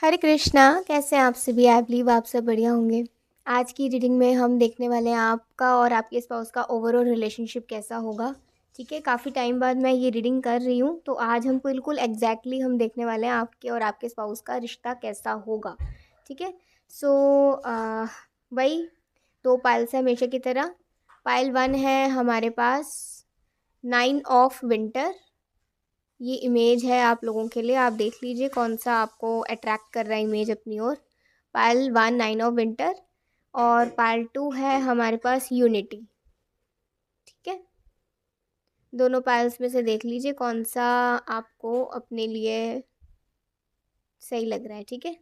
हरे कृष्णा। कैसे हैं आप सभी? आई बिलीव आप सब बढ़िया होंगे। आज की रीडिंग में हम देखने वाले हैं आपका और आपके स्पाउस का ओवरऑल रिलेशनशिप कैसा होगा। ठीक है, काफ़ी टाइम बाद मैं ये रीडिंग कर रही हूँ, तो आज हम बिल्कुल एग्जैक्टली हम देखने वाले हैं आपके और आपके स्पाउस का रिश्ता कैसा होगा। ठीक है, सो वही दो पाइल्स है हमेशा की तरह। पाइल 1 है हमारे पास 9 ऑफ विंटर। ये इमेज है आप लोगों के लिए, आप देख लीजिए कौन सा आपको अट्रैक्ट कर रहा है इमेज अपनी ओर। पायल 1 9 ऑफ विंटर और पायल 2 है हमारे पास यूनिटी। ठीक है, दोनों पायल्स में से देख लीजिए कौन सा आपको अपने लिए सही लग रहा है। ठीक है,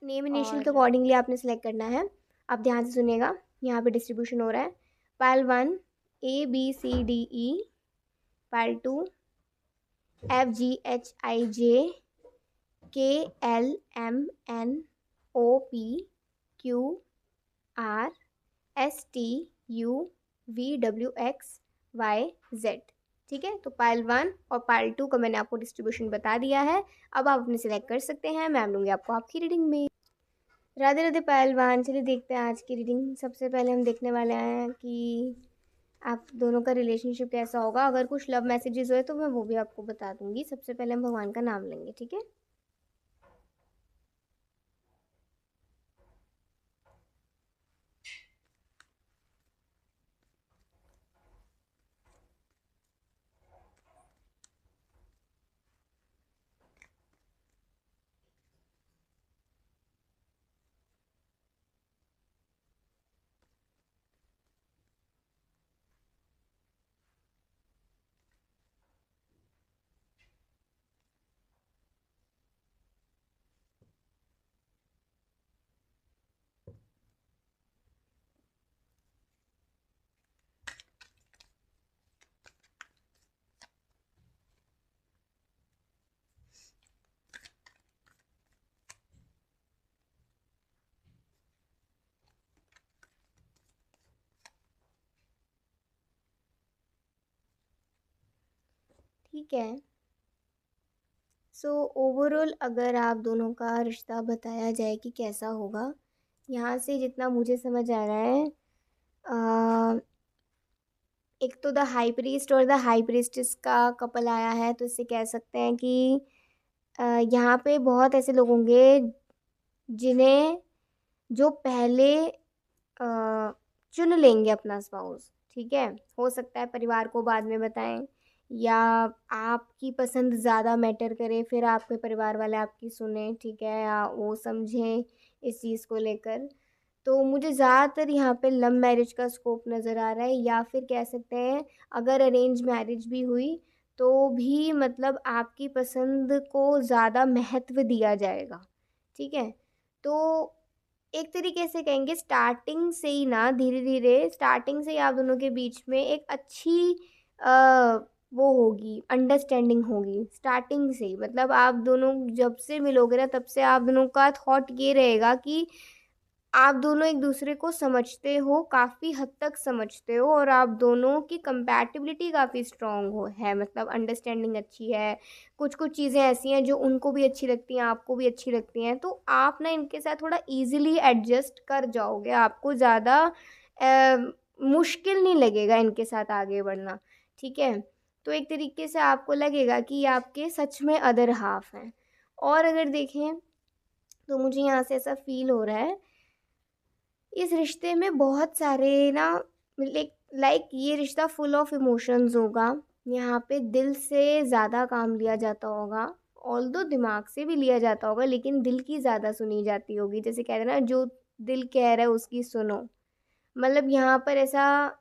नेम इनिशियल के अकॉर्डिंगली आपने सेलेक्ट करना है। आप ध्यान से सुनिएगा, यहाँ पे डिस्ट्रीब्यूशन हो रहा है। पायल 1 ABCDE, पायल 2 FGHIJ KLMNOPQRSTUVWXYZ। ठीक है, तो पाइल 1 और पाइल 2 का मैंने आपको डिस्ट्रीब्यूशन बता दिया है। अब आप अपने सिलेक्ट कर सकते हैं, मैं लूँगी आपको आपकी रीडिंग में। राधे राधे पाइल 1। चलिए देखते हैं आज की रीडिंग। सबसे पहले हम देखने वाले हैं कि आप दोनों का रिलेशनशिप कैसा होगा। अगर कुछ लव मैसेजेस हुए तो मैं वो भी आपको बता दूंगी। सबसे पहले हम भगवान का नाम लेंगे। ठीक है, ठीक है। सो ओवरऑल अगर आप दोनों का रिश्ता बताया जाए कि कैसा होगा, यहाँ से जितना मुझे समझ आ रहा है, एक तो द हाई प्रीस्ट और द हाई प्रीस्टेस का कपल आया है, तो इससे कह सकते हैं कि यहाँ पे बहुत ऐसे लोग होंगे जिन्हें जो पहले चुन लेंगे अपना स्पाउस। ठीक है, हो सकता है परिवार को बाद में बताएं या आपकी पसंद ज़्यादा मैटर करे, फिर आपके परिवार वाले आपकी सुने। ठीक है, या वो समझें इस चीज़ को लेकर। तो मुझे ज़्यादातर यहाँ पे लव मैरिज का स्कोप नज़र आ रहा है, या फिर कह सकते हैं अगर अरेंज मैरिज भी हुई तो भी मतलब आपकी पसंद को ज़्यादा महत्व दिया जाएगा। ठीक है, तो एक तरीके से कहेंगे स्टार्टिंग से ही ना, धीरे धीरे स्टार्टिंग से ही आप दोनों के बीच में एक अच्छी वो होगी, अंडरस्टैंडिंग होगी स्टार्टिंग से ही। मतलब आप दोनों जब से मिलोगे ना, तब से आप दोनों का थॉट ये रहेगा कि आप दोनों एक दूसरे को समझते हो, काफ़ी हद तक समझते हो, और आप दोनों की कंपैटिबिलिटी काफ़ी स्ट्रांग हो है, मतलब अंडरस्टैंडिंग अच्छी है। कुछ कुछ चीज़ें ऐसी हैं जो उनको भी अच्छी लगती हैं, आपको भी अच्छी लगती हैं, तो आप ना इनके साथ थोड़ा इजीली एडजस्ट कर जाओगे। आपको ज़्यादा मुश्किल नहीं लगेगा इनके साथ आगे बढ़ना। ठीक है, तो एक तरीके से आपको लगेगा कि ये आपके सच में अदर हाफ हैं। और अगर देखें तो मुझे यहाँ से ऐसा फील हो रहा है, इस रिश्ते में बहुत सारे ना, लाइक ये रिश्ता फुल ऑफ इमोशंस होगा। यहाँ पे दिल से ज़्यादा काम लिया जाता होगा, ऑल्दो दिमाग से भी लिया जाता होगा, लेकिन दिल की ज़्यादा सुनी जाती होगी। जैसे कहते हैं ना, जो दिल कह रहा है उसकी सुनो। मतलब यहाँ पर ऐसा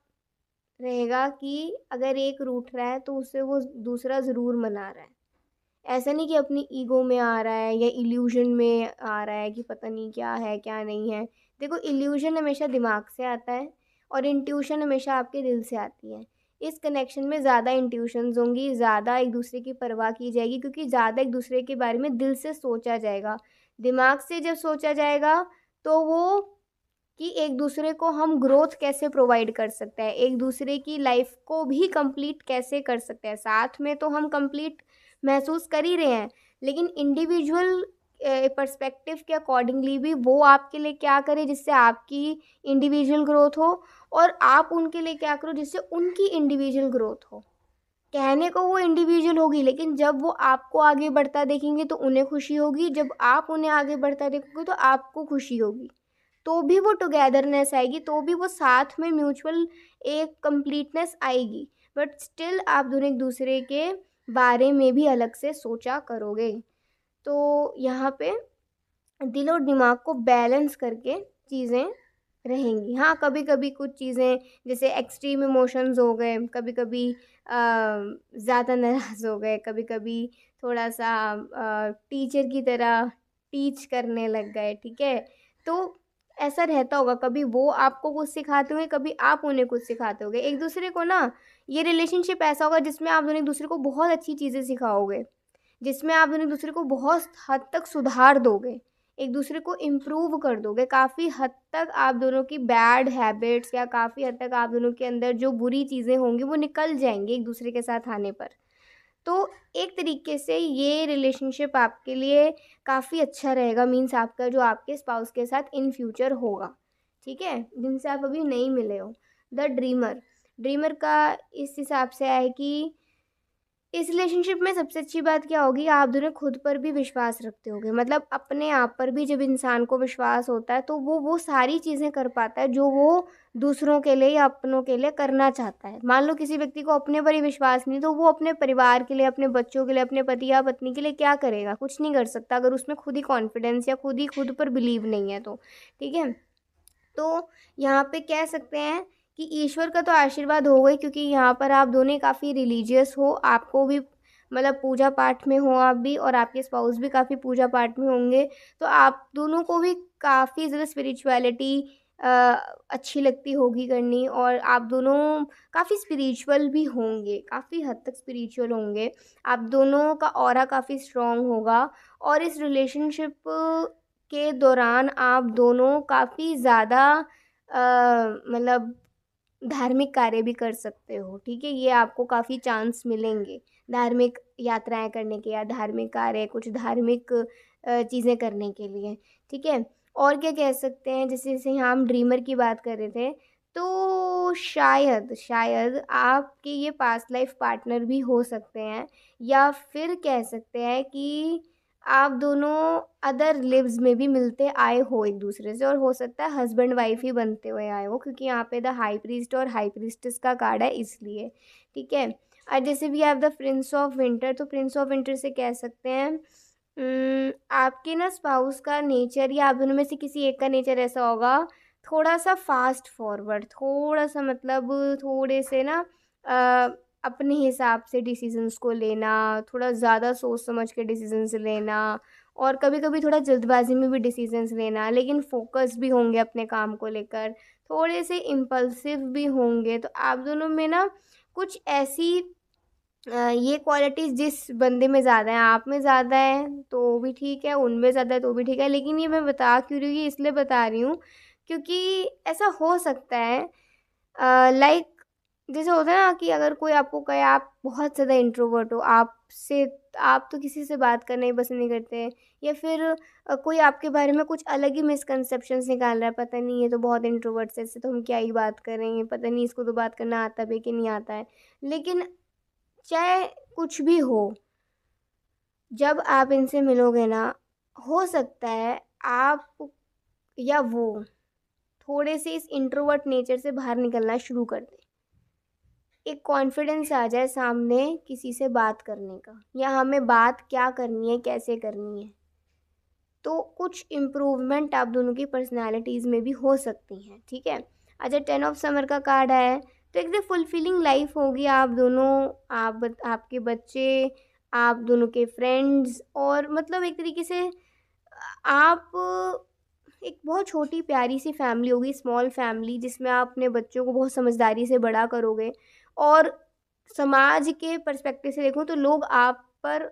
रहेगा कि अगर एक रूठ रहा है तो उससे वो दूसरा ज़रूर मना रहा है। ऐसा नहीं कि अपनी ईगो में आ रहा है या इल्यूजन में आ रहा है कि पता नहीं क्या है क्या नहीं है। देखो, इल्यूजन हमेशा दिमाग से आता है और इंट्यूशन हमेशा आपके दिल से आती है। इस कनेक्शन में ज़्यादा इंट्यूशंस होंगी, ज़्यादा एक दूसरे की परवाह की जाएगी, क्योंकि ज़्यादा एक दूसरे के बारे में दिल से सोचा जाएगा। दिमाग से जब सोचा जाएगा तो वो कि एक दूसरे को हम ग्रोथ कैसे प्रोवाइड कर सकते हैं, एक दूसरे की लाइफ को भी कंप्लीट कैसे कर सकते हैं। साथ में तो हम कंप्लीट महसूस कर ही रहे हैं, लेकिन इंडिविजुअल पर्सपेक्टिव के अकॉर्डिंगली भी वो आपके लिए क्या करे जिससे आपकी इंडिविजुअल ग्रोथ हो, और आप उनके लिए क्या करो जिससे उनकी इंडिविजुअल ग्रोथ हो। कहने को वो इंडिविजुअल होगी, लेकिन जब वो आपको आगे बढ़ता देखेंगे तो उन्हें खुशी होगी, जब आप उन्हें आगे बढ़ता देखोगे तो आपको खुशी होगी, तो भी वो टुगेदरनेस आएगी, तो भी वो साथ में म्यूचुअल एक कंप्लीटनेस आएगी। बट स्टिल आप दोनों एक दूसरे के बारे में भी अलग से सोचा करोगे। तो यहाँ पे दिल और दिमाग को बैलेंस करके चीज़ें रहेंगी। हाँ, कभी कभी कुछ चीज़ें जैसे एक्सट्रीम इमोशंस हो गए, कभी कभी ज़्यादा नाराज़ हो गए, कभी कभी थोड़ा सा टीचर की तरह टीच करने लग गए, ठीक है। तो ऐसा रहता होगा, कभी वो आपको कुछ सिखाते होंगे, कभी आप उन्हें कुछ सिखाते होगे एक दूसरे को ना। ये रिलेशनशिप ऐसा होगा जिसमें आप दोनों एक दूसरे को बहुत अच्छी चीज़ें सिखाओगे, जिसमें आप दोनों एक दूसरे को बहुत हद तक सुधार दोगे, एक दूसरे को इम्प्रूव कर दोगे। काफ़ी हद तक आप दोनों की बैड हैबिट्स या काफ़ी हद तक आप दोनों के अंदर जो बुरी चीज़ें होंगी वो निकल जाएंगी एक दूसरे के साथ आने पर। तो एक तरीके से ये रिलेशनशिप आपके लिए काफ़ी अच्छा रहेगा, मीन्स आपका जो आपके स्पाउस के साथ इन फ्यूचर होगा, ठीक है, जिनसे आप अभी नहीं मिले हो। द ड्रीमर, ड्रीमर का इस हिसाब से है कि इस रिलेशनशिप में सबसे अच्छी बात क्या होगी, आप दोनों खुद पर भी विश्वास रखते होगे, मतलब अपने आप पर भी। जब इंसान को विश्वास होता है तो वो सारी चीज़ें कर पाता है जो वो दूसरों के लिए या अपनों के लिए करना चाहता है। मान लो किसी व्यक्ति को अपने पर ही विश्वास नहीं, तो वो अपने परिवार के लिए, अपने बच्चों के लिए, अपने पति या पत्नी के लिए क्या करेगा, कुछ नहीं कर सकता अगर उसमें खुद ही कॉन्फिडेंस या खुद पर बिलीव नहीं है तो, ठीक है। तो यहाँ पे कह सकते हैं कि ईश्वर का तो आशीर्वाद होगा ही, क्योंकि यहाँ पर आप दोनों काफ़ी रिलीजियस हो, आपको भी मतलब पूजा पाठ में हो आप भी, और आपके स्पाउस भी काफ़ी पूजा पाठ में होंगे, तो आप दोनों को भी काफ़ी ज़्यादा स्पिरिचुअलिटी अच्छी लगती होगी करनी, और आप दोनों काफ़ी स्पिरिचुअल भी होंगे, काफ़ी हद तक स्पिरिचुअल होंगे। आप दोनों का ऑरा काफ़ी स्ट्रॉन्ग होगा, और इस रिलेशनशिप के दौरान आप दोनों काफ़ी ज़्यादा मतलब धार्मिक कार्य भी कर सकते हो, ठीक है। ये आपको काफ़ी चांस मिलेंगे धार्मिक यात्राएं करने के या धार्मिक कार्य, कुछ धार्मिक चीज़ें करने के लिए, ठीक है। और क्या कह सकते हैं, जैसे जैसे यहाँ हम ड्रीमर की बात कर रहे थे, तो शायद शायद आपके ये पास्ट लाइफ पार्टनर भी हो सकते हैं, या फिर कह सकते हैं कि आप दोनों अदर लिव्स में भी मिलते आए हो एक दूसरे से, और हो सकता है हस्बैंड वाइफ ही बनते हुए आए हो, क्योंकि यहाँ पे द हाई प्रीस्ट और हाई प्रीस्टेस का कार्ड है इसलिए, ठीक है। और जैसे भी आप द प्रिंस ऑफ विंटर, तो प्रिंस ऑफ विंटर से कह सकते हैं आपके ना स्पाउस का नेचर या आप दोनों में से किसी एक का नेचर ऐसा होगा, थोड़ा सा फास्ट फॉरवर्ड, थोड़ा सा मतलब थोड़े से ना अपने हिसाब से डिसीजंस को लेना, थोड़ा ज़्यादा सोच समझ के डिसीजंस लेना, और कभी कभी थोड़ा जल्दबाजी में भी डिसीजंस लेना, लेकिन फोकस भी होंगे अपने काम को लेकर, थोड़े से इम्पल्सिव भी होंगे। तो आप दोनों में ना कुछ ऐसी ये क्वालिटीज़ जिस बंदे में ज़्यादा है, आप में ज़्यादा है तो भी ठीक है, उनमें ज़्यादा है तो भी ठीक है, लेकिन ये मैं बता क्यों रही हूँ, ये इसलिए बता रही हूँ क्योंकि ऐसा हो सकता है लाइक जैसे होता है ना कि अगर कोई आपको कहे आप बहुत ज़्यादा इंट्रोवर्ट हो, आपसे आप तो किसी से बात करना ही पसंद नहीं करते, या फिर कोई आपके बारे में कुछ अलग ही मिसकंसेप्शंस निकाल रहा है, पता नहीं ये तो बहुत इंट्रोवर्ट से, इससे तो हम क्या ही बात करेंगे, पता नहीं इसको तो बात करना आता भी कि नहीं आता है। लेकिन चाहे कुछ भी हो, जब आप इनसे मिलोगे ना, हो सकता है आप या वो थोड़े से इस इंट्रोवर्ट नेचर से बाहर निकलना शुरू कर दें, एक कॉन्फिडेंस आ जाए सामने किसी से बात करने का, या हमें बात क्या करनी है, कैसे करनी है, तो कुछ इम्प्रूवमेंट आप दोनों की पर्सनालिटीज़ में भी हो सकती हैं, ठीक है। अच्छा, 10 ऑफ समर का कार्ड है, तो एक फुलफिलिंग लाइफ होगी आप दोनों, आपके बच्चे, आप दोनों के फ्रेंड्स, और मतलब एक तरीके से आप एक बहुत छोटी प्यारी सी फैमिली होगी, स्मॉल फैमिली, जिसमें आप अपने बच्चों को बहुत समझदारी से बड़ा करोगे, और समाज के पर्सपेक्टिव से देखूं तो लोग आप पर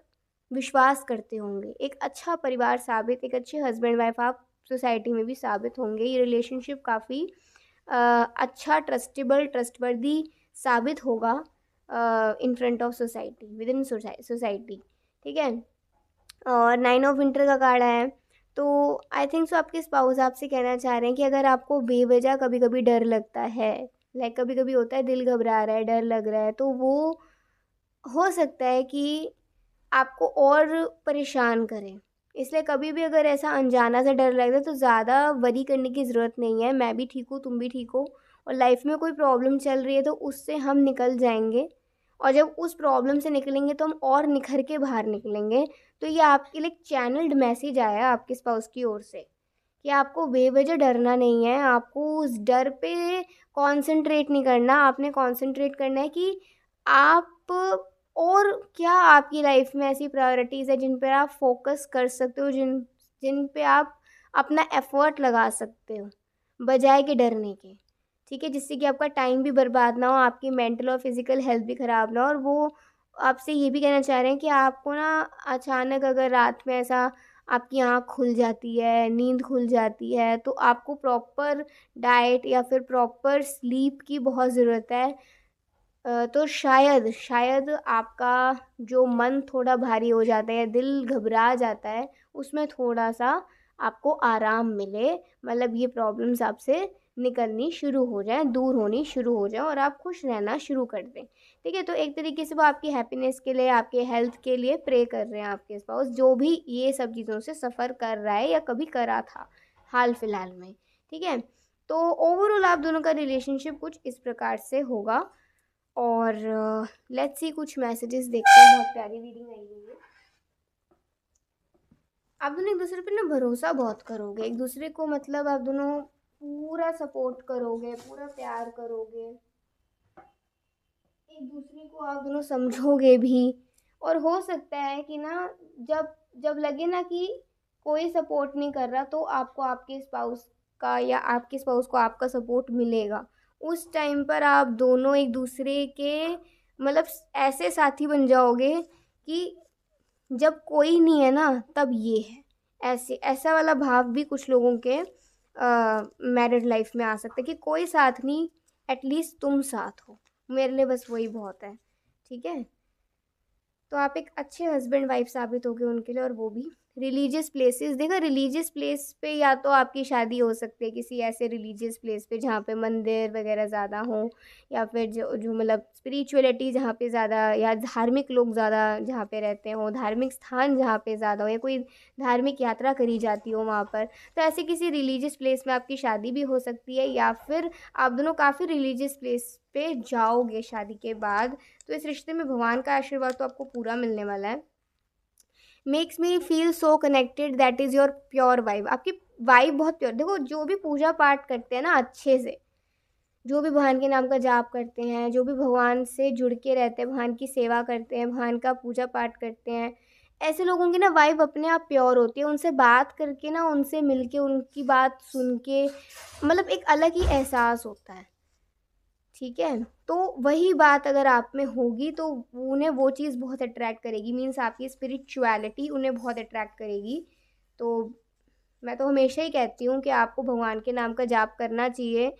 विश्वास करते होंगे, एक अच्छा परिवार साबित, एक अच्छे हस्बैंड वाइफ आप सोसाइटी में भी साबित होंगे। ये रिलेशनशिप काफ़ी अच्छा, ट्रस्टेबल, ट्रस्टवर्दी साबित होगा in front of society, with in society, ठीक है। और 9 ऑफ विंटर का कार्ड है। तो आई थिंक सो आपके स्पाउस आपसे कहना चाह रहे हैं कि अगर आपको बेवजह कभी कभी डर लगता है, लाइक कभी कभी होता है दिल घबरा रहा है, डर लग रहा है, तो वो हो सकता है कि आपको और परेशान करें। इसलिए कभी भी अगर ऐसा अनजाना सा डर लग रहा है तो ज़्यादा वरी करने की ज़रूरत नहीं है। मैं भी ठीक हूँ, तुम भी ठीक हो, और लाइफ में कोई प्रॉब्लम चल रही है तो उससे हम निकल जाएंगे। और जब उस प्रॉब्लम से निकलेंगे तो हम और निखर के बाहर निकलेंगे। तो ये आपके लिए चैनल्ड मैसेज आया आपके स्पाउस की ओर से कि आपको बेवजह डरना नहीं है, आपको उस डर पे कंसंट्रेट नहीं करना, आपने कंसंट्रेट करना है कि आप और क्या आपकी लाइफ में ऐसी प्रायोरिटीज़ है जिन पर आप फोकस कर सकते हो, जिन जिन पे आप अपना एफर्ट लगा सकते हो बजाय के डरने के। ठीक है, जिससे कि आपका टाइम भी बर्बाद ना हो, आपकी मेंटल और फिजिकल हेल्थ भी ख़राब ना हो। और वो आपसे ये भी कहना चाह रहे हैं कि आपको ना अचानक अगर रात में ऐसा आपकी आँख खुल जाती है, नींद खुल जाती है, तो आपको प्रॉपर डाइट या फिर प्रॉपर स्लीप की बहुत ज़रूरत है। तो शायद शायद आपका जो मन थोड़ा भारी हो जाता है, दिल घबरा जाता है, उसमें थोड़ा सा आपको आराम मिले, मतलब ये प्रॉब्लम्स आपसे निकलनी शुरू हो जाए, दूर होनी शुरू हो जाए और आप खुश रहना शुरू कर दें। ठीक है, तो एक तरीके से वो आपकी हैप्पीनेस के लिए, आपके हेल्थ के लिए प्रे कर रहे हैं आपके स्पाउस, जो भी ये सब चीज़ों से सफ़र कर रहा है या कभी करा था हाल फिलहाल में। ठीक है, तो ओवरऑल आप दोनों का रिलेशनशिप कुछ इस प्रकार से होगा। और लेट्स सी कुछ मैसेजेस देखते हैं, बहुत प्यारी रीडिंग आई हुई है। आप दोनों एक दूसरे पे ना भरोसा बहुत करोगे, एक दूसरे को मतलब आप दोनों पूरा सपोर्ट करोगे, पूरा प्यार करोगे, एक दूसरे को आप दोनों समझोगे भी। और हो सकता है कि ना जब जब लगे ना कि कोई सपोर्ट नहीं कर रहा, तो आपको आपके स्पाउस का या आपके स्पाउस को आपका सपोर्ट मिलेगा। उस टाइम पर आप दोनों एक दूसरे के मतलब ऐसे साथी बन जाओगे कि जब कोई नहीं है ना तब ये है, ऐसे ऐसा वाला भाव भी कुछ लोगों के मैरिड लाइफ में आ सकता है कि कोई साथ नहीं, एटलीस्ट तुम साथ हो, मेरे लिए बस वही बहुत है। ठीक है, तो आप एक अच्छे हस्बैंड वाइफ साबित होगे उनके लिए। और वो भी रिलीजियस प्लेसेस, देखा रिलीजियस प्लेस पे या तो आपकी शादी हो सकती है किसी ऐसे रिलीजियस प्लेस पे जहाँ पे मंदिर वगैरह ज़्यादा हो, या फिर जो जो मतलब स्पिरिचुअलिटी जहाँ पे ज़्यादा, या धार्मिक लोग ज़्यादा जहाँ पे रहते हो, धार्मिक स्थान जहाँ पे ज़्यादा हो, या कोई धार्मिक यात्रा करी जाती हो वहाँ पर। तो ऐसे किसी रिलीजियस प्लेस में आपकी शादी भी हो सकती है, या फिर आप दोनों काफ़ी रिलीजियस प्लेस पे जाओगे शादी के बाद। तो इस रिश्ते में भगवान का आशीर्वाद तो आपको पूरा मिलने वाला है। Makes me feel so connected, that is your pure vibe. आपकी वाइब बहुत प्योर, देखो जो भी पूजा पाठ करते हैं ना अच्छे से, जो भी भगवान के नाम का जाप करते हैं, जो भी भगवान से जुड़ के रहते हैं, भगवान की सेवा करते हैं, भगवान का पूजा पाठ करते हैं, ऐसे लोगों की ना वाइब अपने आप प्योर होती है। उनसे बात करके ना, उनसे मिल के, उनकी बात सुन के मतलब एक अलग ही एहसास होता है। ठीक है, तो वही बात अगर आप में होगी तो उन्हें वो चीज़ बहुत अट्रैक्ट करेगी, मीन्स आपकी स्पिरिचुअलिटी उन्हें बहुत अट्रैक्ट करेगी। तो मैं तो हमेशा ही कहती हूँ कि आपको भगवान के नाम का जाप करना चाहिए।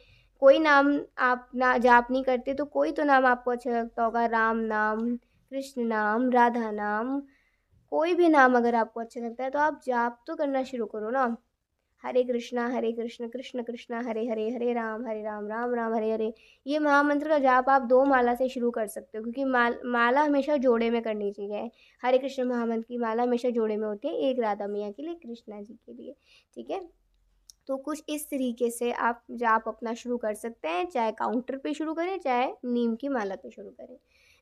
कोई नाम आप ना जाप नहीं करते तो कोई तो नाम आपको अच्छा लगता होगा, राम नाम, कृष्ण नाम, राधा नाम, कोई भी नाम अगर आपको अच्छा लगता है तो आप जाप तो करना शुरू करो ना। हरे कृष्ण कृष्ण कृष्ण हरे हरे, हरे राम राम राम हरे हरे। ये महामंत्र का जाप आप 2 माला से शुरू कर सकते हो, क्योंकि माला हमेशा जोड़े में करनी चाहिए। हरे कृष्ण महामंत्र की माला हमेशा जोड़े में होती है, एक राधा मैया के लिए, कृष्णा जी के लिए। ठीक है, तो कुछ इस तरीके से आप जाप अपना शुरू कर सकते हैं, चाहे काउंटर पे शुरू करें, चाहे नीम की माला पे शुरू करें,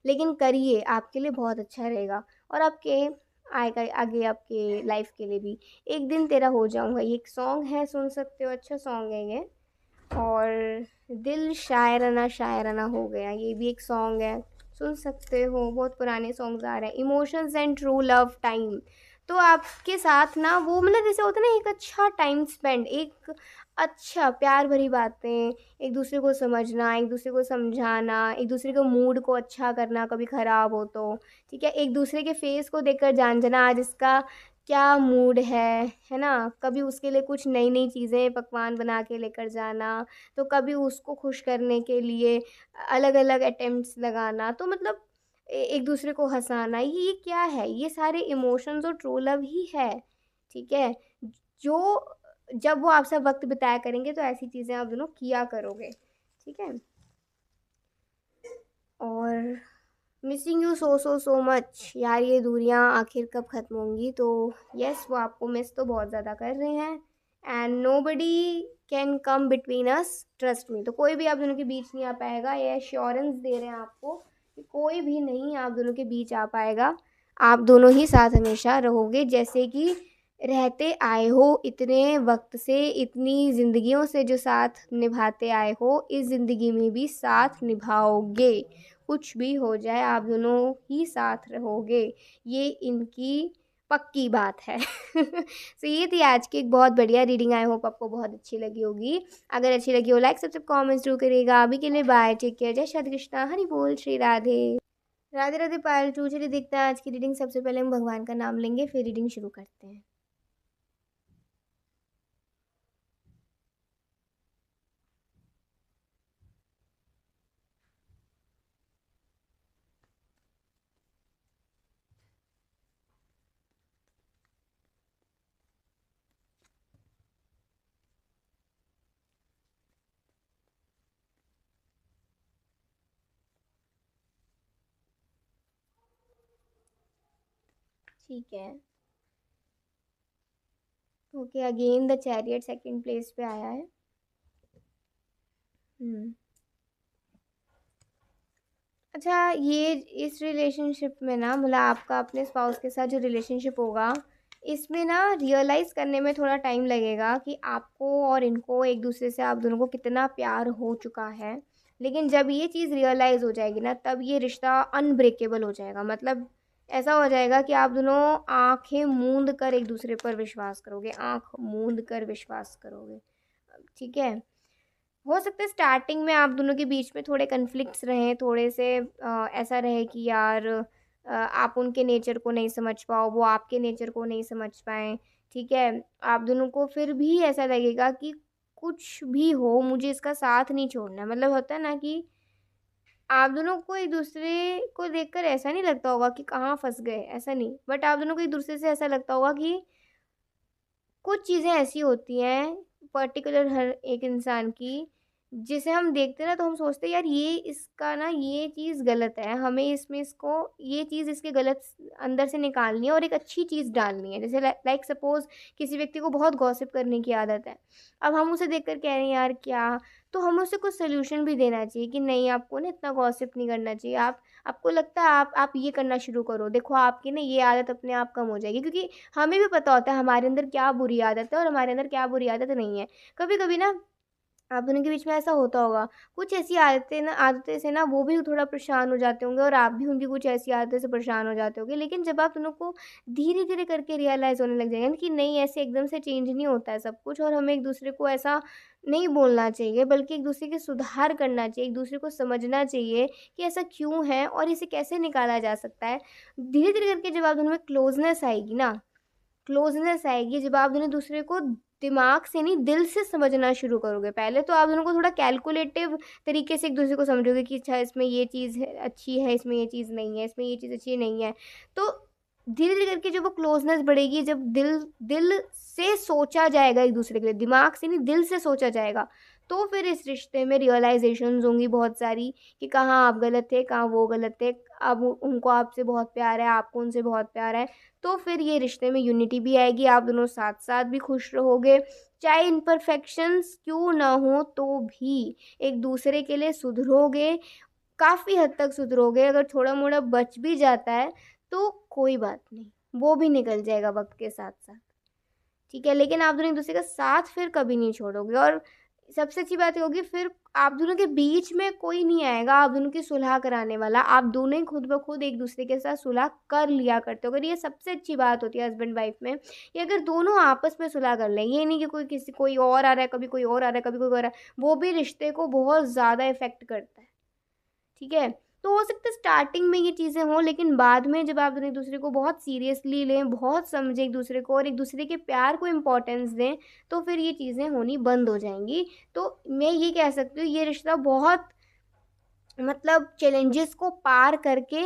लेकिन करिए, आपके लिए बहुत अच्छा रहेगा। और आपके आएगा आगे आपके लाइफ के लिए भी। एक दिन तेरा हो जाऊंगा, ये एक सॉन्ग है, सुन सकते हो, अच्छा सॉन्ग है ये। और दिल शायराना शायराना हो गया, ये भी एक सॉन्ग है, सुन सकते हो। बहुत पुराने सॉन्ग्स आ रहे हैं, emotions and true love time. तो आपके साथ ना वो मतलब जैसे होता है ना, एक अच्छा टाइम स्पेंड, एक अच्छा प्यार भरी बातें, एक दूसरे को समझना, एक दूसरे को समझाना, एक दूसरे के मूड को अच्छा करना कभी ख़राब हो तो। ठीक है, एक दूसरे के फेस को देखकर जान जाना आज इसका क्या मूड है ना। कभी उसके लिए कुछ नई नई चीज़ें पकवान बना के लेकर जाना, तो कभी उसको खुश करने के लिए अलग अलग अटेम्प्ट्स लगाना। तो मतलब एक दूसरे को हंसाना, ये क्या है? ये सारे इमोशंस और ट्रू लव ही है, ठीक है? जो जब वो आपसे वक्त बिताया करेंगे तो ऐसी चीज़ें आप दोनों किया करोगे, ठीक है? और missing you so so so much, यार ये दूरियां आखिर कब ख़त्म होंगी? तो यस, वो आपको मिस तो बहुत ज़्यादा कर रहे हैं, and nobody can come between us, trust me. तो कोई भी आप दोनों के बीच नहीं आ पाएगा, ये एश्योरेंस दे रहे हैं आपको कि कोई भी नहीं आप दोनों के बीच आ पाएगा। आप दोनों ही साथ हमेशा रहोगे, जैसे कि रहते आए हो इतने वक्त से, इतनी ज़िंदगियों से जो साथ निभाते आए हो, इस ज़िंदगी में भी साथ निभाओगे। कुछ भी हो जाए आप दोनों ही साथ रहोगे, ये इनकी पक्की बात है। सो ये थी आज की एक बहुत बढ़िया रीडिंग, आई होप आपको बहुत अच्छी लगी होगी। अगर अच्छी लगी हो लाइक सब्सक्राइब कमेंट्स जरूर करिएगा। अभी के लिए बाय, टेक केयर, जय श्री कृष्णा, हरि बोल, श्री राधे। राधे राधे पायल टू। चलिए देखते हैं आज की रीडिंग। सबसे पहले हम भगवान का नाम लेंगे, फिर रीडिंग शुरू करते हैं। ठीक है, okay, again the chariot second place पे आया है। हम्म, अच्छा, ये इस रिलेशनशिप में ना, मतलब आपका अपने स्पाउस के साथ जो रिलेशनशिप होगा, इसमें ना रियलाइज़ करने में थोड़ा टाइम लगेगा कि आपको और इनको, एक दूसरे से आप दोनों को कितना प्यार हो चुका है। लेकिन जब ये चीज़ रियलाइज़ हो जाएगी ना, तब ये रिश्ता अनब्रेकेबल हो जाएगा। मतलब ऐसा हो जाएगा कि आप दोनों आंखें मूंद कर एक दूसरे पर विश्वास करोगे, आंख मूंद कर विश्वास करोगे, ठीक है? हो सकता है स्टार्टिंग में आप दोनों के बीच में थोड़े कन्फ्लिक्ट्स रहें, थोड़े से ऐसा रहे कि यार आप उनके नेचर को नहीं समझ पाओ, वो आपके नेचर को नहीं समझ पाएँ, ठीक है? आप दोनों को फिर भी ऐसा लगेगा कि कुछ भी हो, मुझे इसका साथ नहीं छोड़ना है। मतलब होता है ना कि आप दोनों को एक-दूसरे को देखकर ऐसा नहीं लगता होगा कि कहाँ फँस गए, ऐसा नहीं। बट आप दोनों को एक-दूसरे से ऐसा लगता होगा कि कुछ चीज़ें ऐसी होती हैं पर्टिकुलर हर एक इंसान की, जिसे हम देखते हैं ना तो हम सोचते हैं यार ये इसका ना ये चीज़ गलत है, हमें इसमें इसको ये चीज़ इसके गलत अंदर से निकालनी है और एक अच्छी चीज़ डालनी है। जैसे लाइक सपोज़ किसी व्यक्ति को बहुत गॉसिप करने की आदत है, अब हम उसे देख कर कह रहे हैं यार क्या, तो हमें उसे कुछ सोल्यूशन भी देना चाहिए कि नहीं, आपको ना इतना गॉसिप नहीं करना चाहिए। आपको लगता है आप ये करना शुरू करो, देखो आपकी ना ये आदत अपने आप कम हो जाएगी, क्योंकि हमें भी पता होता है हमारे अंदर क्या बुरी आदत है और हमारे अंदर क्या बुरी आदत नहीं है। कभी-कभी ना आप दोनों के बीच में ऐसा होता होगा, कुछ ऐसी आदतें से ना वो भी थोड़ा परेशान हो जाते होंगे और आप भी उनकी कुछ ऐसी आदतों से परेशान हो जाते होंगे। लेकिन जब आप दोनों को धीरे-धीरे करके रियलाइज़ होने लग जाएगा ना कि नहीं, ऐसे एकदम से चेंज नहीं होता है सब कुछ, और हमें एक-दूसरे को ऐसा नहीं बोलना चाहिए, बल्कि एक-दूसरे के सुधार करना चाहिए, एक-दूसरे को समझना चाहिए कि ऐसा क्यों है और इसे कैसे निकाला जा सकता है। धीरे-धीरे करके जब आप दोनों में क्लोज़नेस आएगी, जब आप दोनों दूसरे को दिमाग से नहीं दिल से समझना शुरू करोगे। पहले तो आप दोनों को थोड़ा कैलकुलेटिव तरीके से एक-दूसरे को समझोगे कि अच्छा इसमें ये चीज़ है अच्छी है, इसमें ये चीज़ नहीं है, इसमें ये चीज़ अच्छी नहीं है। तो धीरे-धीरे करके जब वो क्लोज़नेस बढ़ेगी, जब दिल दिल से सोचा जाएगा एक-दूसरे के लिए, दिमाग से नहीं दिल से सोचा जाएगा, तो फिर इस रिश्ते में रियलाइज़ेशंस होंगी बहुत सारी कि कहाँ आप गलत थे, कहाँ वो गलत थे। अब उनको आपसे बहुत प्यार है, आपको उनसे बहुत प्यार है। तो फिर ये रिश्ते में यूनिटी भी आएगी, आप दोनों साथ-साथ भी खुश रहोगे। चाहे इम्परफेक्शंस क्यों ना हो तो भी एक-दूसरे के लिए सुधरोगे, काफ़ी हद तक सुधरोगे। अगर थोड़ा-मोड़ा बच भी जाता है तो कोई बात नहीं, वो भी निकल जाएगा वक़्त के साथ-साथ, ठीक है? लेकिन आप दोनों एक-दूसरे का साथ फिर कभी नहीं छोड़ोगे, और सबसे अच्छी बात ये होगी फिर आप दोनों के बीच में कोई नहीं आएगा आप दोनों की सुलह कराने वाला। आप दोनों ही खुद ब खुद एक-दूसरे के साथ सुलह कर लिया करते हो। अगर ये सबसे अच्छी बात होती है हस्बैंड वाइफ में, कि अगर दोनों आपस में सुलह कर लें। ये नहीं कि कोई और आ रहा है, कभी कोई और आ रहा है, कभी कोई और आ रहा है। वो भी रिश्ते को बहुत ज़्यादा इफ़ेक्ट करता है। ठीक है? तो हो सकता है स्टार्टिंग में ये चीज़ें हों, लेकिन बाद में जब आप दोनों एक-दूसरे को बहुत सीरियसली लें, बहुत समझें एक-दूसरे को और एक-दूसरे के प्यार को इम्पोर्टेंस दें, तो फिर ये चीज़ें होनी बंद हो जाएँगी। तो मैं ये कह सकती हूँ ये रिश्ता बहुत, मतलब चैलेंजेस को पार करके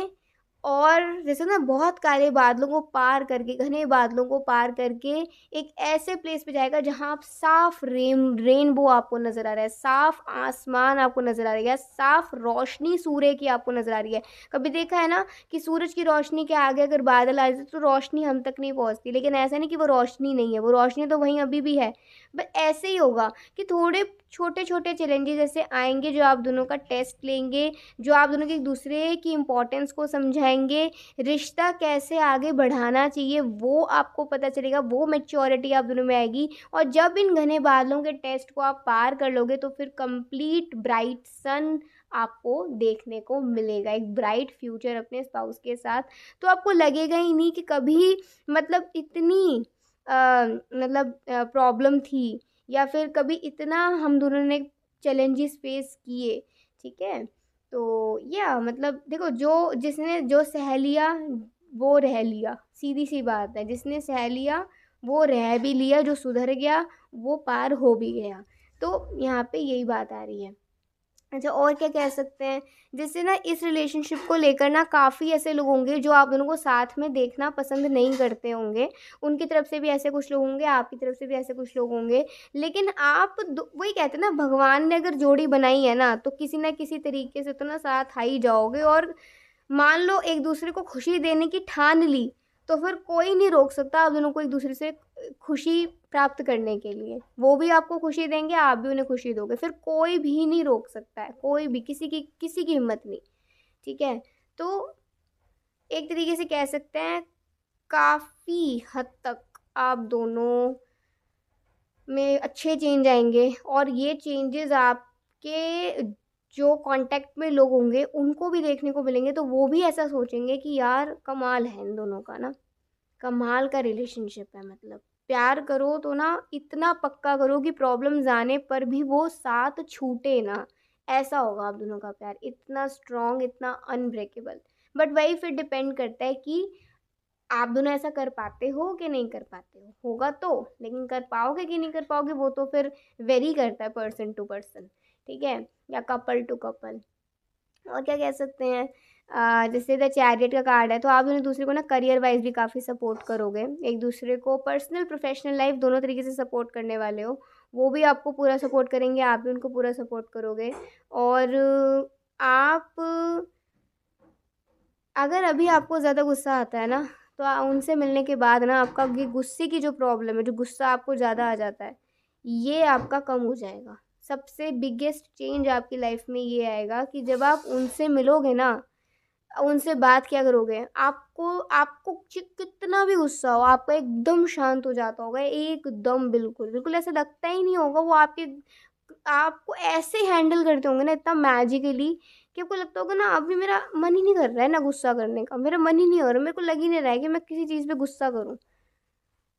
और जैसे ना बहुत काले बादलों को पार करके, घने बादलों को पार करके एक ऐसे प्लेस पे जाएगा जहाँ आप साफ रेनबो आपको नज़र आ रहा है, साफ आसमान आपको नज़र आ रही है, साफ रोशनी सूर्य की आपको नज़र आ रही है। कभी देखा है ना कि सूरज की रोशनी के आगे अगर बादल आ जाए तो रोशनी हम तक नहीं पहुँचती, लेकिन ऐसा नहीं कि वो रोशनी नहीं है, वो रोशनी तो वहीं अभी भी है। बट ऐसे ही होगा कि थोड़े छोटे छोटे चैलेंजेस ऐसे आएंगे जो आप दोनों का टेस्ट लेंगे, जो आप दोनों के एक दूसरे की इम्पोर्टेंस को समझाएंगे, रिश्ता कैसे आगे बढ़ाना चाहिए वो आपको पता चलेगा, वो मैच्योरिटी आप दोनों में आएगी। और जब इन घने बादलों के टेस्ट को आप पार कर लोगे तो फिर कंप्लीट ब्राइट सन आपको देखने को मिलेगा, एक ब्राइट फ्यूचर अपने स्पाउस के साथ। तो आपको लगेगा ही नहीं कि कभी मतलब इतनी मतलब प्रॉब्लम थी, या फिर कभी इतना हम दोनों ने चैलेंजेस फेस किए। ठीक है, तो या मतलब देखो, जो जिसने जो सह लिया वो रह लिया, सीधी सी बात है, जिसने सह लिया वो रह भी लिया, जो सुधर गया वो पार हो भी गया। तो यहाँ पे यही बात आ रही है। अच्छा, और क्या कह सकते हैं, जैसे ना इस रिलेशनशिप को लेकर ना काफ़ी ऐसे लोग होंगे जो आप दोनों को साथ में देखना पसंद नहीं करते होंगे। उनकी तरफ से भी ऐसे कुछ लोग होंगे, आपकी तरफ से भी ऐसे कुछ लोग होंगे। लेकिन आप वही कहते हैं ना, भगवान ने अगर जोड़ी बनाई है ना तो किसी ना किसी तरीके से तो ना साथ आ ही जाओगे। और मान लो एक दूसरे को खुशी देने की ठान ली तो फिर कोई नहीं रोक सकता आप दोनों को एक दूसरे से खुशी प्राप्त करने के लिए। वो भी आपको खुशी देंगे, आप भी उन्हें खुशी दोगे, फिर कोई भी नहीं रोक सकता है, कोई भी, किसी की हिम्मत नहीं। ठीक है, तो एक तरीके से कह सकते हैं काफ़ी हद तक आप दोनों में अच्छे चेंज आएंगे। और ये चेंजेस आपके जो कांटेक्ट में लोग होंगे उनको भी देखने को मिलेंगे, तो वो भी ऐसा सोचेंगे कि यार कमाल है इन दोनों का ना, कमाल का रिलेशनशिप है। मतलब प्यार करो तो ना इतना पक्का करो कि प्रॉब्लम्स आने पर भी वो साथ छूटे ना, ऐसा होगा आप दोनों का प्यार, इतना स्ट्रॉन्ग, इतना अनब्रेकेबल। बट वही फिर डिपेंड करता है कि आप दोनों ऐसा कर पाते हो कि नहीं कर पाते हो। होगा तो, लेकिन कर पाओगे कि नहीं कर पाओगे वो तो फिर वेरी करता है पर्सन टू पर्सन। ठीक है, या कपल टू कपल। और क्या कह सकते हैं, जैसे द चैरियट का कार्ड है, तो आप दोनों दूसरे को ना करियर वाइज भी काफ़ी सपोर्ट करोगे, एक दूसरे को पर्सनल प्रोफेशनल लाइफ दोनों तरीके से सपोर्ट करने वाले हो। वो भी आपको पूरा सपोर्ट करेंगे, आप भी उनको पूरा सपोर्ट करोगे। और आप, अगर अभी आपको ज़्यादा गुस्सा आता है ना तो उनसे मिलने के बाद ना आपका ये गुस्से की जो प्रॉब्लम है, जो गुस्सा आपको ज़्यादा आ जाता है, ये आपका कम हो जाएगा। सबसे बिगेस्ट चेंज आपकी लाइफ में ये आएगा कि जब आप उनसे मिलोगे ना, उनसे बात क्या करोगे, आपको आपको कितना भी गुस्सा हो आपका एकदम शांत हो जाता होगा, एकदम बिल्कुल बिल्कुल ऐसा लगता ही नहीं होगा। वो आपके आपको ऐसे हैंडल करते होंगे ना इतना मैजिकली कि आपको लगता होगा ना अभी मेरा मन ही नहीं कर रहा है ना गुस्सा करने का, मेरा मन ही नहीं हो रहा, मेरे को लग ही नहीं रहा है कि मैं किसी चीज़ पे गुस्सा करूं।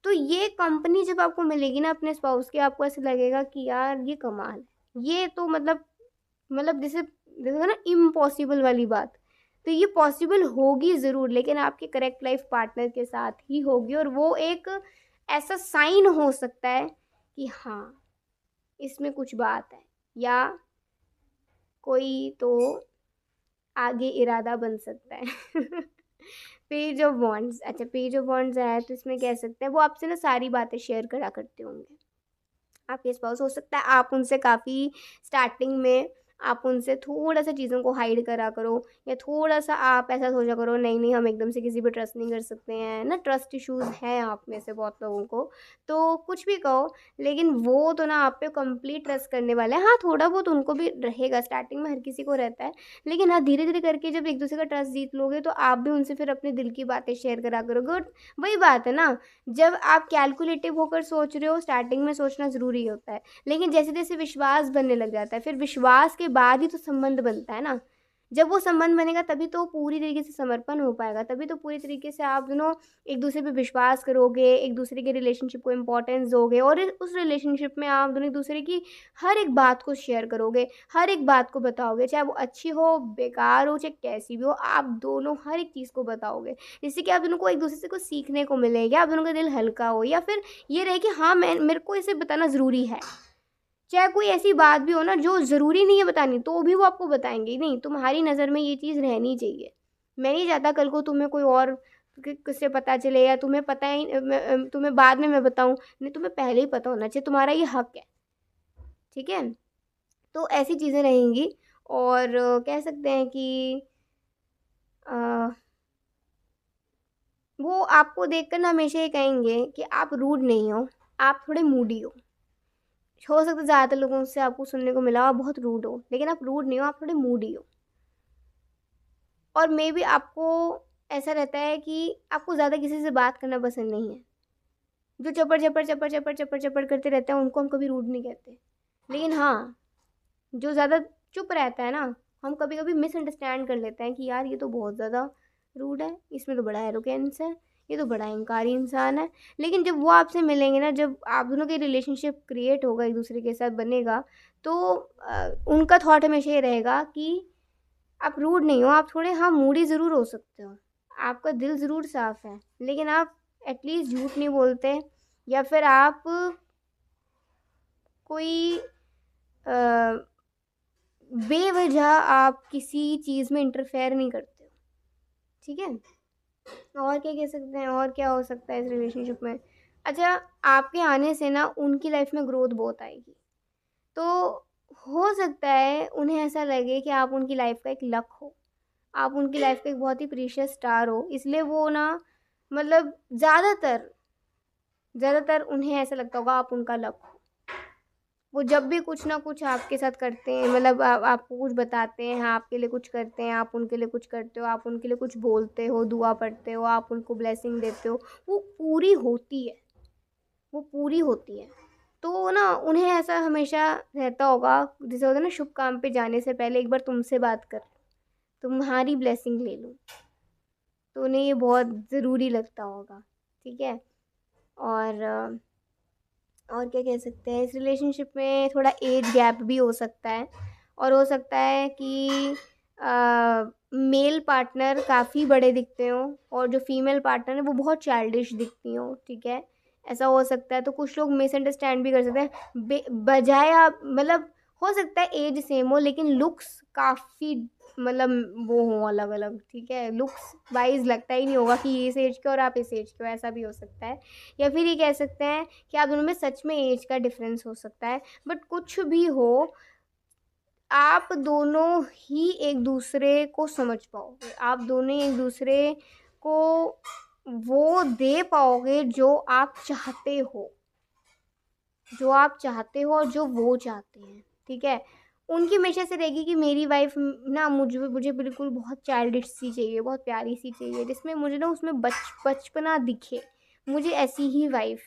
तो ये कंपनी जब आपको मिलेगी ना अपने स्पाउस की, आपको ऐसे लगेगा कि यार ये कमाल है, ये तो मतलब जैसे जैसे ना इम्पॉसिबल वाली बात, तो ये पॉसिबल होगी ज़रूर, लेकिन आपके करेक्ट लाइफ पार्टनर के साथ ही होगी। और वो एक ऐसा साइन हो सकता है कि हाँ इसमें कुछ बात है, या कोई तो आगे इरादा बन सकता है। पेज ऑफ वॉन्ड्स, अच्छा पेज ऑफ वॉन्ड्स है तो इसमें कह सकते हैं वो आपसे ना सारी बातें शेयर करा करते होंगे। आपके स्पाउस, हो सकता है आप उनसे काफ़ी स्टार्टिंग में आप उनसे थोड़ा सा चीज़ों को हाइड करा करो, या थोड़ा सा आप ऐसा सोचा करो नहीं नहीं हम एकदम से किसी पे ट्रस्ट नहीं कर सकते हैं ना, ट्रस्ट इश्यूज़ हैं आप में से बहुत लोगों को। तो कुछ भी कहो, लेकिन वो तो ना आप पे कंप्लीट ट्रस्ट करने वाले हैं। हाँ थोड़ा बहुत उनको भी रहेगा, स्टार्टिंग में हर किसी को रहता है, लेकिन हाँ धीरे धीरे करके जब एक दूसरे का ट्रस्ट जीत लोगे तो आप भी उनसे फिर अपने दिल की बातें शेयर करा करोगे। और वही बात है ना, जब आप कैलकुलेटिव होकर सोच रहे हो, स्टार्टिंग में सोचना ज़रूरी होता है, लेकिन जैसे जैसे विश्वास बनने लग जाता है, फिर विश्वास के बाद ही तो संबंध बनता है ना। जब वो संबंध बनेगा तभी तो पूरी तरीके से समर्पण हो पाएगा, तभी तो पूरी तरीके से आप दोनों एक दूसरे पे विश्वास करोगे, एक दूसरे के रिलेशनशिप को इम्पोर्टेंस दोगे, और उस रिलेशनशिप में आप दोनों एक दूसरे की हर एक बात को शेयर करोगे, हर एक बात को बताओगे, चाहे वो अच्छी हो बेकार हो चाहे कैसी भी हो, आप दोनों हर एक चीज़ को बताओगे, जिससे कि आप दोनों को एक दूसरे से कुछ सीखने को मिले, या आप दोनों का दिल हल्का हो, या फिर ये रहे कि हाँ मेरे को इसे बताना ज़रूरी है। चाहे कोई ऐसी बात भी हो ना जो ज़रूरी नहीं है बतानी, तो भी वो आपको बताएंगे नहीं, तुम्हारी नज़र में ये चीज़ रहनी चाहिए, मैं नहीं चाहता कल को तुम्हें कोई और किससे पता चले, या तुम्हें पता ही तुम्हें बाद में मैं बताऊं, नहीं, तुम्हें पहले ही पता होना चाहिए, तुम्हारा ये हक है। ठीक है, तो ऐसी चीज़ें रहेंगी। और कह सकते हैं कि अ, वो आपको देखकर ना हमेशा ये कहेंगे कि आप रूड नहीं हो, आप थोड़े मूडी हो सकता है ज़्यादातर लोगों से आपको सुनने को मिला आप बहुत रूड हो, लेकिन आप रूड नहीं हो, आप थोड़े मूडी हो। और मे बी आपको ऐसा रहता है कि आपको ज़्यादा किसी से बात करना पसंद नहीं है। जो चपड़ चपड़ चपड़ चपड़ चपड़ चपड़ करते रहते हैं उनको हम कभी रूड नहीं कहते। लेकिन हाँ, जो ज़्यादा चुप रहता है ना, हम कभी कभी मिसअंडरस्टैंड कर लेते हैं कि यार ये तो बहुत ज़्यादा रूड है, इसमें तो बड़ा एरोगेंस है, ये तो बड़ा अहंकारी इंसान है। लेकिन जब वो आपसे मिलेंगे ना, जब आप दोनों की रिलेशनशिप क्रिएट होगा, एक दूसरे के साथ बनेगा, तो उनका थॉट हमेशा ये रहेगा कि आप रूड नहीं हो, आप थोड़े हाँ मूडी ज़रूर हो सकते हो, आपका दिल ज़रूर साफ़ है, लेकिन आप एटलीस्ट झूठ नहीं बोलते, या फिर आप कोई अ, बेवजह आप किसी चीज़ में इंटरफेयर नहीं करते हो। ठीक है, और क्या कह सकते हैं, और क्या हो सकता है इस रिलेशनशिप में। अच्छा, आपके आने से ना उनकी लाइफ में ग्रोथ बहुत आएगी, तो हो सकता है उन्हें ऐसा लगे कि आप उनकी लाइफ का एक लक हो, आप उनकी लाइफ का एक बहुत ही प्रीशियस स्टार हो, इसलिए वो ना, मतलब ज़्यादातर ज़्यादातर उन्हें ऐसा लगता होगा आप उनका लक हो। वो जब भी कुछ ना कुछ आपके साथ करते हैं, मतलब आपको कुछ बताते हैं, आपके लिए कुछ करते हैं, आप उनके लिए कुछ करते हो, आप उनके लिए कुछ बोलते हो, दुआ पढ़ते हो, आप उनको ब्लेसिंग देते हो, वो पूरी होती है, वो पूरी होती है। तो ना उन्हें ऐसा हमेशा रहता होगा, जैसे होता है ना, शुभ काम पे जाने से पहले एक बार तुमसे बात कर, तुम्हारी ब्लेसिंग ले लूँ, तो उन्हें ये बहुत ज़रूरी लगता होगा। ठीक है, और और क्या कह सकते हैं, इस रिलेशनशिप में थोड़ा एज गैप भी हो सकता है, और हो सकता है कि मेल पार्टनर काफ़ी बड़े दिखते हों और जो फीमेल पार्टनर है वो बहुत चाइल्डिश दिखती हों। ठीक है, ऐसा हो सकता है, तो कुछ लोग मिसअंडरस्टैंड भी कर सकते हैं, बजाय आप, मतलब हो सकता है एज सेम हो लेकिन लुक्स काफ़ी, मतलब वो हों अलग अलग। ठीक है, लुक्स वाइज लगता ही नहीं होगा कि ये इस एज के और आप इस एज के हो, ऐसा भी हो सकता है। या फिर ये कह सकते हैं कि आप दोनों में सच में एज का डिफरेंस हो सकता है, बट कुछ भी हो, आप दोनों ही एक दूसरे को समझ पाओगे, आप दोनों ही एक दूसरे को वो दे पाओगे जो आप चाहते हो, जो आप चाहते हो और जो वो चाहते हैं। ठीक है, उनकी हमेशा से रहेगी कि मेरी वाइफ ना, मुझे मुझे बिल्कुल बहुत चाइल्डिश सी चाहिए, बहुत प्यारी सी चाहिए, जिसमें मुझे ना उसमें बचपना दिखे, मुझे ऐसी ही वाइफ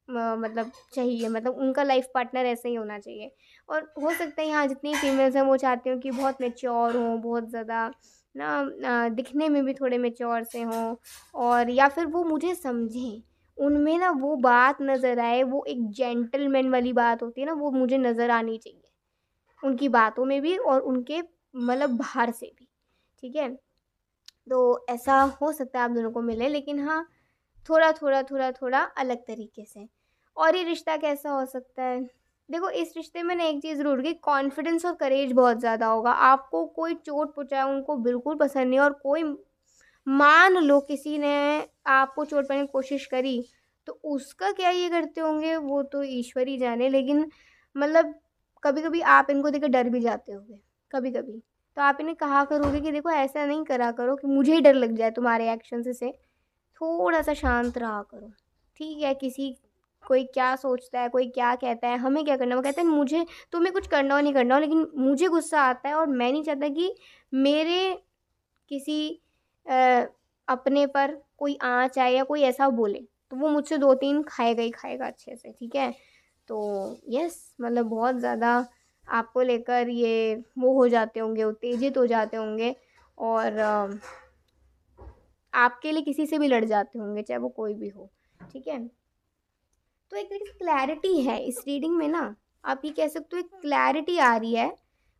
मतलब चाहिए, मतलब उनका लाइफ पार्टनर ऐसा ही होना चाहिए। और हो सकता है यहाँ जितनी फीमेल्स हैं वो चाहती हूँ कि बहुत मेच्योर हों, बहुत ज़्यादा ना दिखने में भी थोड़े मेच्योर से हों, और या फिर वो मुझे समझें, उनमें ना वो बात नज़र आए, वो एक जेंटलमैन वाली बात होती है ना, वो मुझे नज़र आनी चाहिए, उनकी बातों में भी और उनके मतलब बाहर से भी। ठीक है, तो ऐसा हो सकता है आप दोनों को मिले, लेकिन हाँ, थोड़ा अलग तरीके से। और ये रिश्ता कैसा हो सकता है, देखो इस रिश्ते में ना एक चीज़ ज़रूर होगी, कॉन्फिडेंस और करेज बहुत ज़्यादा होगा। आपको कोई चोट पहुँचाए उनको बिल्कुल पसंद नहीं, और कोई, मान लो किसी ने आपको चोट पहुँचाने की कोशिश करी, तो उसका क्या ये करते होंगे वो तो ईश्वर ही जाने, लेकिन मतलब कभी कभी आप इनको देख कर डर भी जाते होंगे, कभी कभी तो आप इन्हें कहा करोगे कि देखो ऐसा नहीं करा करो कि मुझे ही डर लग जाए तुम्हारे एक्शन से, थोड़ा सा शांत रहा करो। ठीक है, किसी, कोई क्या सोचता है, कोई क्या कहता है, हमें क्या करना, वो कहते हैं मुझे, तुम्हें कुछ करना हो नहीं करना हो, लेकिन मुझे गुस्सा आता है और मैं नहीं चाहता कि मेरे किसी अ, अपने पर कोई आँच आए या कोई ऐसा बोले, तो वो मुझसे 2-3 खाएगा ही खाएगा अच्छे से। ठीक है, तो यस, मतलब बहुत ज़्यादा आपको लेकर ये वो हो जाते होंगे, उत्तेजित हो जाते होंगे, और आपके लिए किसी से भी लड़ जाते होंगे, चाहे वो कोई भी हो। ठीक है, तो एक तरीके से क्लैरिटी है इस रीडिंग में ना, आप ये कह सकते हो एक क्लैरिटी आ रही है।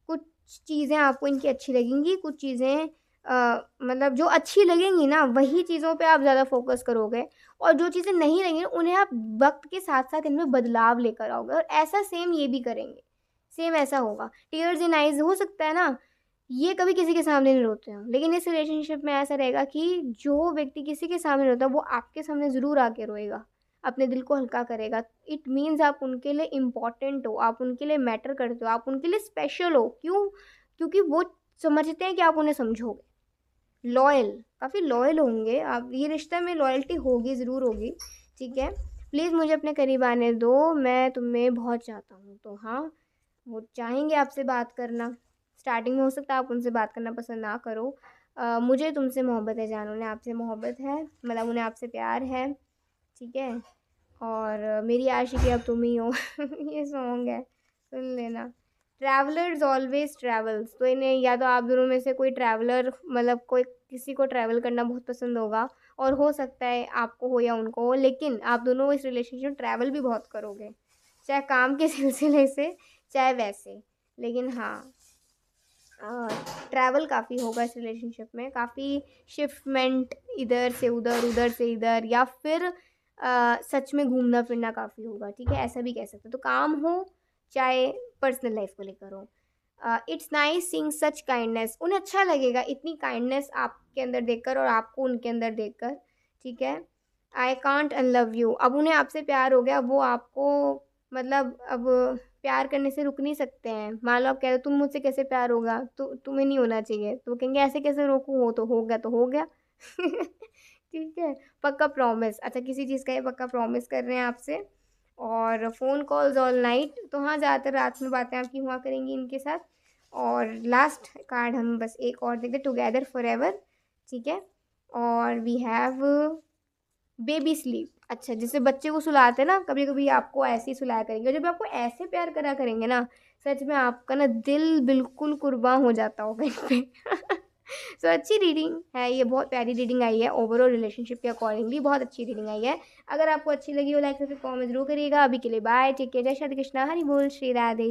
कुछ चीज़ें आपको इनकी अच्छी लगेंगी, कुछ चीज़ें मतलब जो अच्छी लगेंगी ना वही चीज़ों पे आप ज़्यादा फोकस करोगे, और जो चीज़ें नहीं लगेंगी उन्हें आप वक्त के साथ साथ इनमें बदलाव लेकर आओगे, और ऐसा सेम ये भी करेंगे, सेम ऐसा होगा। टीयर्स इन आइज हो सकता है ना, ये कभी किसी के सामने नहीं रोते हैं, लेकिन इस रिलेशनशिप में ऐसा रहेगा कि जो व्यक्ति किसी के सामने रोता है वो आपके सामने ज़रूर आके रोएगा, अपने दिल को हल्का करेगा। इट मीन्स आप उनके लिए इम्पोर्टेंट हो, आप उनके लिए मैटर करते हो, आप उनके लिए स्पेशल हो। क्यों? क्योंकि वो समझते हैं कि आप उन्हें समझोगे। लॉयल, काफ़ी लॉयल होंगे आप, ये रिश्ते में लॉयल्टी होगी, ज़रूर होगी। ठीक है, प्लीज़ मुझे अपने करीब आने दो, मैं तुम्हें बहुत चाहता हूँ। तो हाँ, वो चाहेंगे आपसे बात करना। स्टार्टिंग में हो सकता है आप उनसे बात करना पसंद ना करो। मुझे तुमसे मोहब्बत है जान, उन्हें आपसे मोहब्बत है, मतलब उन्हें आपसे प्यार है। ठीक है, और मेरी आशिकी अब तुम ही हो। ये सॉन्ग है, सुन लेना। ट्रैवलर्स ऑलवेज ट्रैवल्स, तो इन्हें या तो आप दोनों में से कोई ट्रैवलर, मतलब कोई किसी को ट्रैवल करना बहुत पसंद होगा, और हो सकता है आपको हो या उनको हो, लेकिन आप दोनों इस रिलेशनशिप में ट्रैवल भी बहुत करोगे, चाहे काम के सिलसिले से चाहे वैसे। लेकिन हाँ, ट्रैवल काफ़ी होगा इस रिलेशनशिप में, काफ़ी शिफ्टमेंट, इधर से उधर, उधर से इधर, या फिर सच में घूमना फिरना काफ़ी होगा। ठीक है, ऐसा भी कह सकते हो। तो काम हो चाहे पर्सनल लाइफ को लेकर हो, it's nice seeing such kindness, उन्हें अच्छा लगेगा इतनी काइंडनेस आपके अंदर देखकर और आपको उनके अंदर देखकर। ठीक है, आई कांट अनलव यू, अब उन्हें आपसे प्यार हो गया, वो आपको, मतलब अब प्यार करने से रुक नहीं सकते हैं। मान लो आप कह रहे हो तुम मुझसे कैसे प्यार होगा, तो तुम्हें नहीं होना चाहिए, तो वो कहेंगे ऐसे कैसे रोकूं, हो तो हो गया तो हो गया। ठीक है, पक्का प्रॉमिस। अच्छा, किसी चीज़ का ये पक्का प्रॉमिस कर रहे हैं आपसे। और फ़ोन कॉल्स ऑल नाइट, तो हाँ, ज़्यादातर रात में बातें आपकी हुआ करेंगी इनके साथ। और लास्ट कार्ड हम बस एक और देखते, टुगेदर फॉर एवर। ठीक है, और वी हैव बेबी स्लीप। अच्छा, जैसे बच्चे को सुलाते हैं ना, कभी कभी आपको ऐसे ही सुलाया करेंगे, और जब आपको ऐसे प्यार करा करेंगे ना, सच में आपका ना दिल बिल्कुल कुर्बान हो जाता होगा इन पे। सो अच्छी रीडिंग है ये, बहुत प्यारी रीडिंग आई है, ओवरऑल रिलेशनशिप के अकॉर्डिंगली बहुत अच्छी रीडिंग आई है। अगर आपको अच्छी लगी हो, लाइक करके कॉमेंट जरूर करिएगा। अभी के लिए बाय, टेक केयर, जय श्री कृष्णा, हरि बोल, श्री राधे।